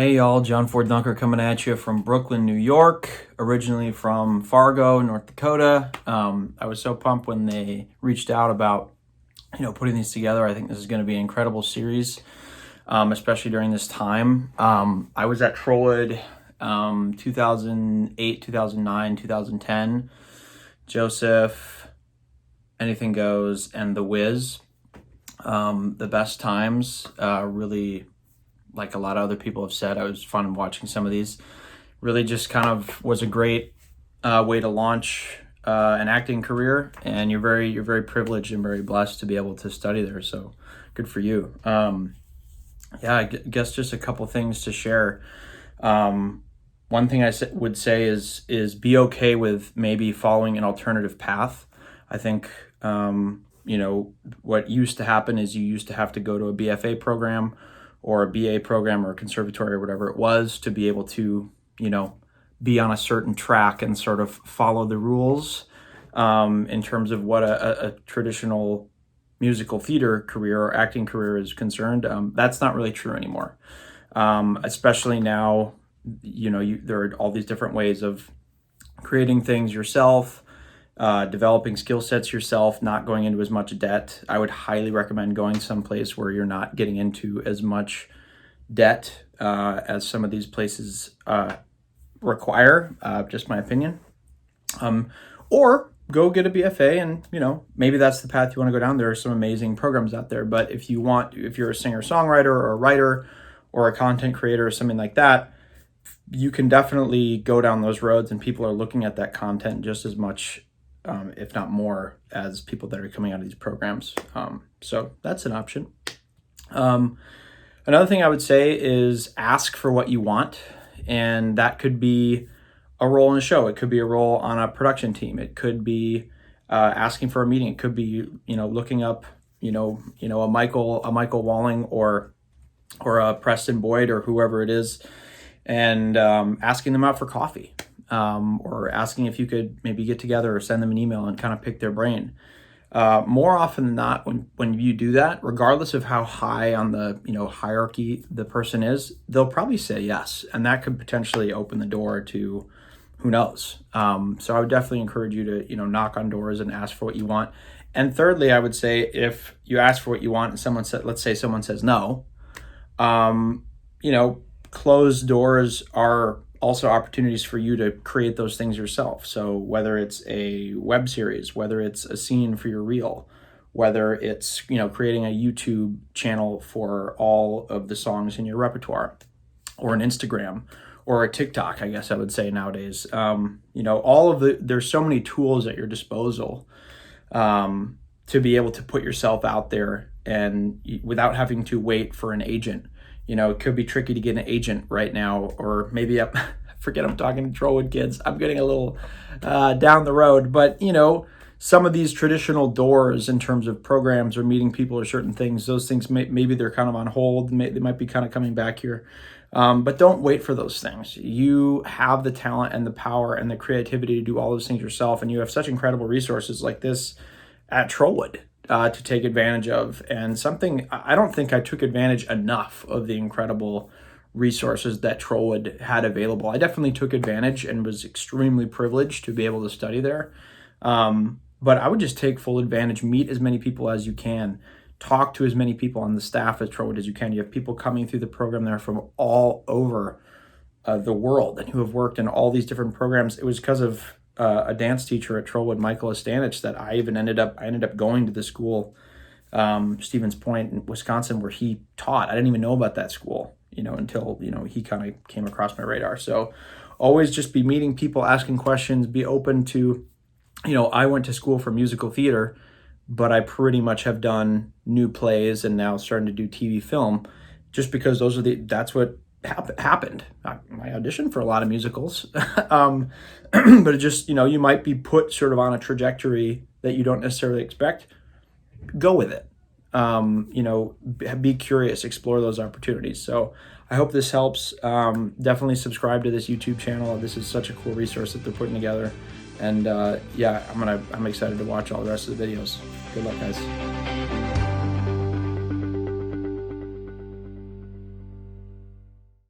Hey y'all, John Ford Dunker coming at you from Brooklyn, New York, originally from Fargo, North Dakota. I was so pumped when they reached out about, putting these together. I think this is going to be an incredible series, especially during this time. I was at Trollwood 2008, 2009, 2010, Joseph, Anything Goes, and The Wiz. The best times, really, like a lot of other people have said, it was fun watching some of these. Really just kind of was a great way to launch an acting career, and you're very privileged and very blessed to be able to study there, so good for you. I guess just a couple things to share. One thing I would say is be okay with maybe following an alternative path. I think what used to happen is you used to have to go to a BFA program or a BA program or a conservatory or whatever it was to be able to, be on a certain track and sort of follow the rules in terms of what a traditional musical theater career or acting career is concerned. That's not really true anymore. Especially now, there are all these different ways of creating things yourself, developing skill sets yourself, not going into as much debt. I would highly recommend going someplace where you're not getting into as much debt as some of these places require, just my opinion. Or go get a BFA and, maybe that's the path you want to go down. There are some amazing programs out there, but if you're a singer-songwriter or a writer or a content creator or something like that, you can definitely go down those roads, and people are looking at that content just as much, if not more, as people that are coming out of these programs. So that's an option. Another thing I would say is ask for what you want. And that could be a role in a show. It could be a role on a production team. It could be asking for a meeting. It could be, looking up, a Michael Walling or a Preston Boyd or whoever it is, and asking them out for coffee. Or asking if you could maybe get together or send them an email and kind of pick their brain. More often than not, when you do that, regardless of how high on the hierarchy the person is, they'll probably say yes, and that could potentially open the door to who knows. So I would definitely encourage you to knock on doors and ask for what you want. And thirdly, I would say if you ask for what you want and let's say someone says no, closed doors are also opportunities for you to create those things yourself. So whether it's a web series, whether it's a scene for your reel, whether it's, creating a YouTube channel for all of the songs in your repertoire, or an Instagram or a TikTok, I guess I would say nowadays, there's so many tools at your disposal to be able to put yourself out there and without having to wait for an agent. It could be tricky to get an agent right now, or maybe forget I'm talking to Trollwood kids. I'm getting a little down the road, but some of these traditional doors in terms of programs or meeting people or certain things, those things maybe they're kind of on hold. They might be kind of coming back here, but don't wait for those things. You have the talent and the power and the creativity to do all those things yourself, and you have such incredible resources like this at Trollwood to take advantage of. And something I don't think I took advantage enough of the incredible resources that Trollwood had available. I definitely took advantage and was extremely privileged to be able to study there. But I would just take full advantage, meet as many people as you can, talk to as many people on the staff at Trollwood as you can. You have people coming through the program there from all over the world and who have worked in all these different programs. It was because of a dance teacher at Trollwood, Michael Ostanich, that I ended up going to the school, Stevens Point in Wisconsin, where he taught. I didn't even know about that school, until, he kind of came across my radar. So always just be meeting people, asking questions, be open to, I went to school for musical theater, but I pretty much have done new plays and now starting to do TV film, just because that's what happened. I auditioned for a lot of musicals, but it just, you might be put sort of on a trajectory that you don't necessarily expect. Go with it. Be curious, explore those opportunities. So I hope this helps. Definitely subscribe to this YouTube channel. This is such a cool resource that they're putting together. And I'm excited to watch all the rest of the videos. Good luck, guys.